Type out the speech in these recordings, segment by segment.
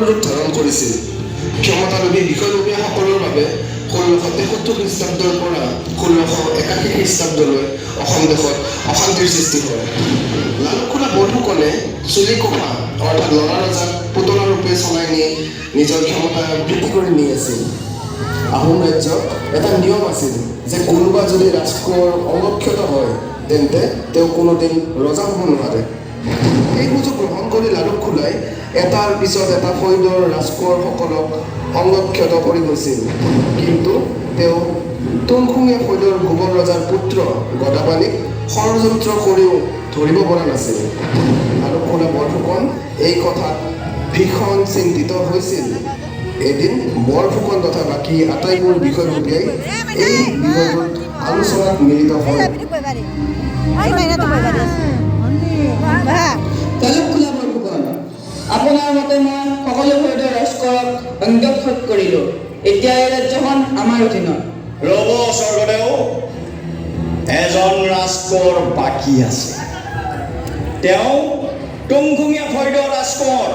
ৰূপ ধাৰণ কৰিছিল। ক্ষমতালোভী বিষয়লোভীসকলৰ বাবে 1673 খ্ৰীষ্টাব্দৰ পৰা 1681 খ্ৰীষ্টাব্দলৈ অসম দেশত অশান্তিৰ সৃষ্টি হয়। লালুকখোলা বৰফুকনে চুলি কফা অৰ্থাৎ লৰা ৰজাক পুতলা ৰূপে চলাই নি নিজৰ ক্ষমতা বৃদ্ধি কৰি নি আছিল। আহোম ৰাজ্যৰ এটা নিয়ম আছিল যে কোনোবা যদি ৰাজকোঁৱৰ অংগক্ষত হয় তেন্তে তেওঁ কোনোদিন ৰজা হ'ব নোৱাৰে। এই সুযোগ গ্ৰহণ কৰি লালুকখোলাই এটাৰ পিছত এটা ফৈদৰ ৰাজকোঁৱৰসকলক অংগক্ষত কৰি গৈছিল। কিন্তু তেওঁ তুংখুঙীয়া ফৈদৰ গোবৰ ৰজাৰ পুত্ৰ গদাপাণিক ষড়যন্ত্ৰ কৰিও ধৰিব পৰা নাছিল। লালুকখোলা বৰফুকন এই কথাত ভীষণ চিন্তিত হৈছিল। এদিন বৰফুকন তথা বাকী আটাইবোৰ বিষয়ববীয়াই এই বিষয়টোত আলোচনাত মিলিত হয়। লালুকখোলা বৰফুকন, আপোনাৰ মতে মই সকলো ফৈদৰ ৰাজকোঁৱৰক অংগক্ষত কৰিলোঁ। এতিয়া এই ৰাজ্যখন আমাৰ অধীনত। ৰ'ব স্বৰ্গদেউ, এজন ৰাজকোঁৱৰ বাকী আছে। তেওঁ তুংখুঙীয়া ফৈদৰ ৰাজকোঁৱৰ।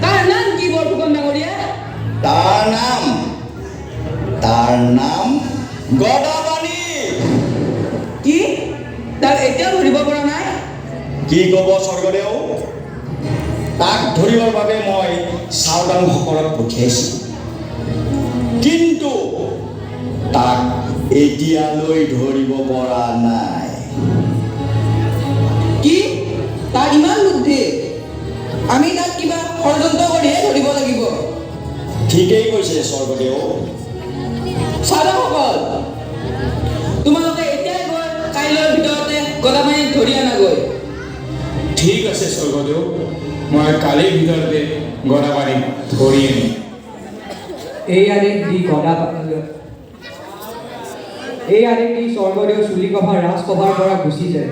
তাৰ নাম কি বৰফুকন ডাঙৰীয়া? তাৰ নাম গদাপাণি। কি? তাক এতিয়াও ধৰিব পৰা নাই? কি ক'ব স্বৰ্গদেউ, তাক ধৰিবৰ বাবে মই চাওদাংসকলক পঠিয়াইছোঁ, কিন্তু তাক এতিয়ালৈ ধৰিব পৰা নাই। কি? তাৰ ইমান বুদ্ধি? আমি তাক কিবা ষড়যন্ত্ৰ কৰিহে ধৰিব লাগিব। ঠিকেই কৈছে স্বৰ্গদেউ। চাওদাংসকল, তোমালোকে এতিয়াই গৈ কাইলৈৰ ভিতৰতে গদাপাণিক ধৰি আনাগৈ। ঠিক আছে স্বৰ্গদেউ, মই কালিৰ ভিতৰতে গদাপাণিক ধৰি আনিম। এই আদেশ দি স্বৰ্গদেউ চুলিকফা ৰাজসভাৰ পৰা গুচি যায়।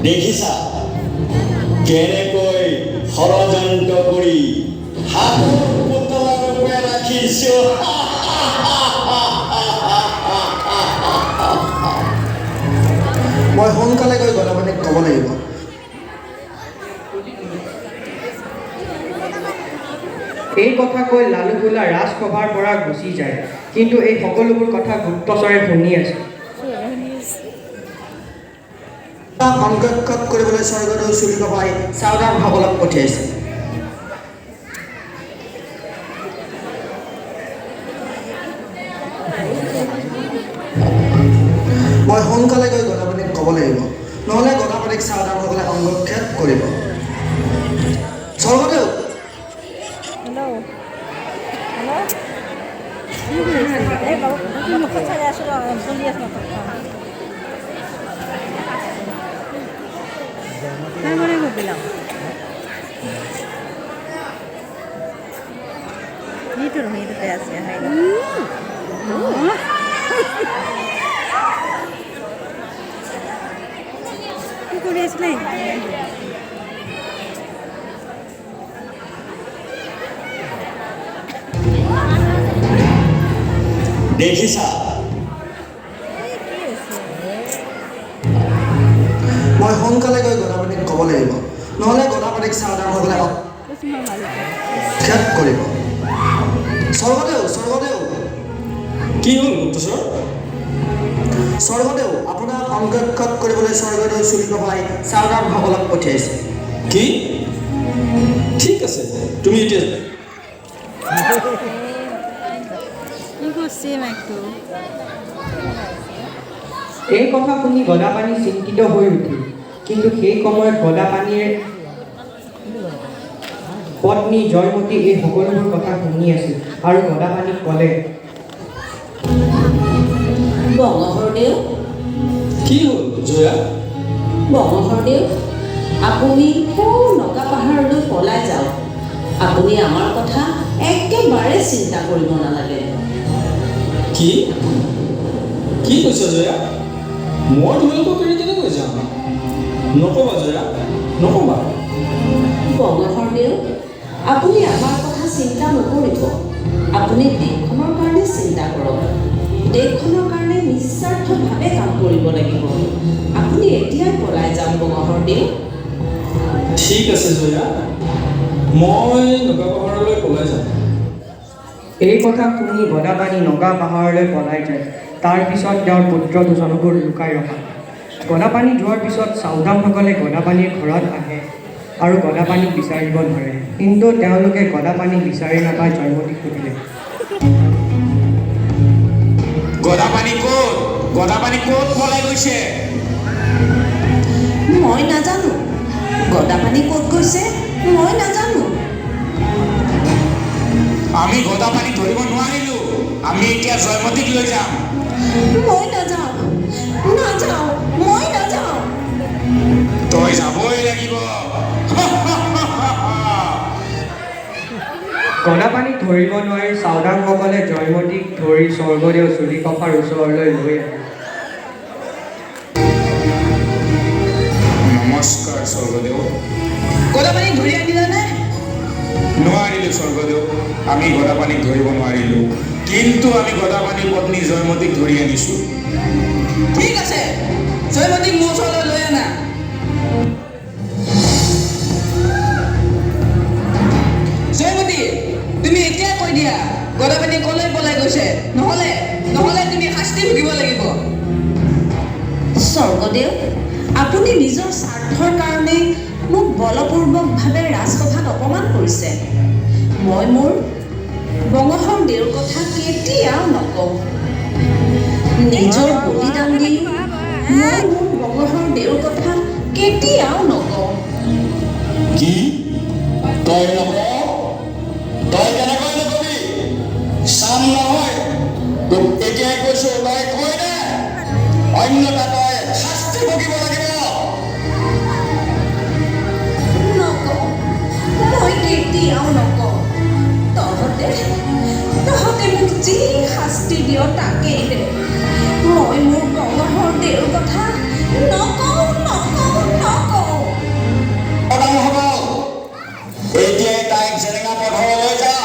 দেখিছা কেনেকৈ ষড়যন্ত্ৰ কৰি হাতৰ পুতলা ৰূপে ৰাখিছোঁ। মই সোনকালে গৈ গদাপাণিক ক'ব লাগিব। এই কথা কৈ লালুকখোলা ৰাজসভাৰ পৰা গুচি যায়। কিন্তু এই সকলোবোৰ কথা গুপ্তচৰে শুনি আছে। অংগক্ষত কৰিবলৈ স্বৰ্গদেউ চুলিকফাই চাওদাংসকলক পঠিয়াইছে। মই সোনকালে গৈ গদাপাণিক ক'ব লাগিব, নহ'লে গদাপাণিক চাওদাংসকলে অংগক্ষেপ কৰিব। স্বৰ্গদেউ, দেখিছা মই সোনকালে গৈ গদাপাণিক ক'ব লাগিব, নহ'লে গদাপাণিক চাওদাংসকলে অংগক্ষেপ কৰিব। স্বৰ্গদেউ, কি হ'ল গুপ্তচৰ? স্বৰ্গদেউ, আপোনাক অংগক্ষত কৰিবলৈ স্বৰ্গদেউ চুলিকফাই চাওদাংসকলক পঠিয়াইছে। কি? ঠিক আছে, তুমি এতিয়া এই কথা শুনি গদাপাণি চিন্তিত হৈ উঠিল। কিন্তু সেই সময়ত গদাপাণিৰ পত্নী জয়মতী এই সকলোবোৰ কথা শুনি আছিল আৰু গদাপাণিক ক'লে, বংশধৰদেউ, কি হ'ল জয়া? বংশধৰদেউ, আপুনি নগা পাহাৰলৈ পলাই যাওক। আপুনি আমাৰ কথা একেবাৰে চিন্তা কৰিব নালাগে। কি কৈছা জয়া? মই তোমালোকক এৰি কেনেকৈ যাম? নক'বা জয়া, নক'বা। বংশধৰদেউ, আপুনি আমাৰ কথা চিন্তা নকৰিব। আপুনি দেশখনৰ কাৰণে চিন্তা কৰক। দেশখনৰ কাৰণে নিস্বাৰ্থভাৱে কাম কৰিব লাগিব। আপুনি এতিয়াই পলাই যাওক বংশধৰদেউ। ঠিক আছে জয়া, মই নগা পাহাৰলৈ পলাই যাম। এই কথা শুনি গদাপাণি নগা পাহাৰলৈ পলাই যায়। তাৰপিছত তেওঁৰ পুত্ৰ দুজনকো লুকাই ৰখায়। গদাপাণি যোৱাৰ পিছত চাওদামসকলে গদাপাণিৰ ঘৰত আহে আৰু গদাপাণিক বিচাৰিব ধৰে, কিন্তু তেওঁলোকে গদাপাণিক বিচাৰি নাপায় জয়মতীক সুধিলে। গদাপাণি ক'ত পলাই গৈছে? মই নাজানো। গদাপাণি ক'ত গৈছে মই নাজানো। আমি গদাপাণি ধৰিব নোৱাৰিলো। আমি এতিয়া জয়মতীক লৈ যাম। মই নাযাওঁ, মই নাযাওঁ। তই যাবই লাগিব। গদাপাণিক ধৰিব নোৱাৰি চাওদামসকলে জয়মতীক ধৰি স্বৰ্গদেউ চুলিকফাৰ ওচৰলৈ লৈ আহে। নমস্কাৰ স্বৰ্গদেউ। গদাপাণিক ধৰি আনিলানে? নোৱাৰিলো স্বৰ্গদেউ, আমি গদাপাণিক ধৰিব নোৱাৰিলো, কিন্তু আমি গদাপাণিৰ পত্নী জয়মতীক ধৰি আনিছো। ঠিক আছে, জয়মতীক মোৰ ওচৰলৈ লৈ আনা। জয়মতী, তুমি এতিয়া কৈ দিয়া গদাপাণি কলৈ পলাই গৈছে, নহলে তুমি শাস্তি ভুগিব লাগিব। স্বৰ্গদেউ, আপুনি নিজৰ স্বাৰ্থৰ কাৰণে মোক বলপূৰ্বকভাৱে ৰাজসভাত অপমান কৰিছে। মই মোৰ বংশৰ দেউৰ কথা কেতিয়াও নকওঁ। নিজৰ বলিদান দি মই মোৰ বংশৰ দেউৰ কথা কেতিয়াও নকওঁ। কি তই নকওঁ? তই কেনেকৈ নকবি? চাম নহয়, তোক এতিয়াই কৈছো, তই কৈ দে, অন্যথা তই শাস্তি ভুগিব লাগিব। নকওঁ, মই কেতিয়াও নকওঁ। তহঁতে মোক যি শাস্তি দিয় তাকেই দে। মই মোৰ বংশৰ দেউৰ কথা নকওঁ। প্ৰধানসকল, এতিয়াই তাইক জেৰেঙা পথাৰলৈ যা।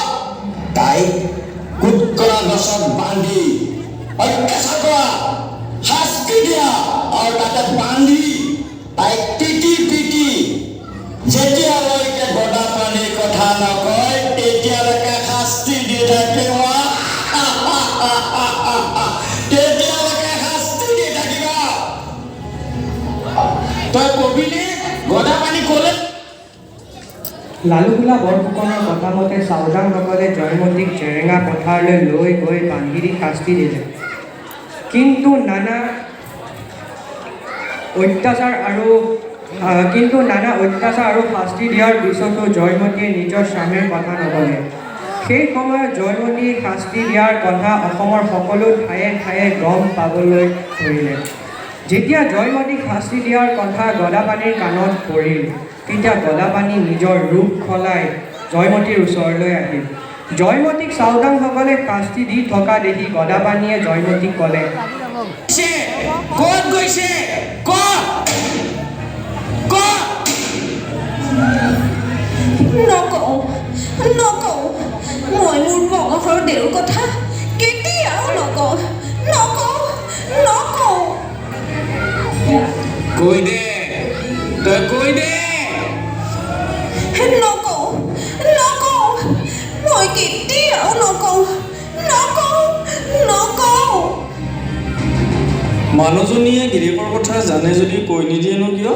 তাইক কুটকলা গছত বান্ধি অত্যাচাৰ কৰা, শাস্তি দিয়া আৰু তাতে বান্ধি তাইক পিটি যেতিয়ালৈকে গদাপাণিৰ কথা নকয় তেতিয়ালৈকে শাস্তি দি থাকিব। তেতিয়ালৈকে শাস্তি দি থাকিব। তই কবিনে গদাপাণি ক'লে? লালুকোলা বৰফুকনৰ কথা মতে চাওদামসকলে জয়মতীক জেৰেঙা পথাৰলৈ লৈ গৈ বান্ধি দি শাস্তি দিলে, কিন্তু নানা অত্যাচাৰ আৰু শাস্তি দিয়াৰ পিছতো জয়মতীয়ে নিজৰ স্বামীৰ কথা নক'লে। সেই সময়ত জয়মতীক শাস্তি দিয়াৰ কথা অসমৰ সকলো ঠায়ে ঠায়ে গম পাবলৈ ধৰিলে। যেতিয়া জয়মতীক শাস্তি দিয়াৰ কথা গদাপাণিৰ কাণত পৰিল, তেতিয়া গদাপাণি নিজৰ ৰূপ সলাই জয়মতীৰ ওচৰলৈ আহিল। জয়মতীক চাওদামসকলে শাস্তি দি থকা দেখি গদাপাণিয়ে জয়মতীক ক'লে, ক'ত গৈছে? নকওঁ। মই মোৰ বংশৰ দেউৰ কথা কেতিয়াও নকওঁ। কৈ দে, তই কৈ দে। নকওঁ। মই কেতিয়াও নকওঁ। মানুহজনীয়ে গিৰিয়েকৰ কথা জানে যদি কৈ নিদিয়েনো কিয়?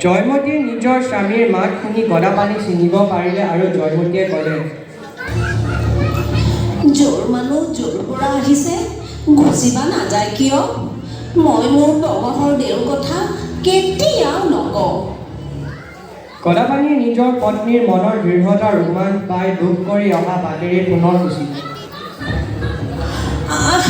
জয়মতীয়ে নিজৰ স্বামীৰ মাত শুনি গদাপাণিক চিনিব পাৰিলে আৰু জয়মতীয়ে ক'লে, যোৰ মানুহ যোৰ পৰা আহিছে, গুচিবা নাযায় কিয়? মই মোৰ বংশৰ দেউৰ কথা কেতিয়াও নকওঁ। গদাপাণিয়ে নিজৰ পত্নীৰ মনৰ দৃঢ়তাৰ উমান পাই দুখ কৰি অহা বাটেৰে পুনৰ গুচি গ'ল। আহ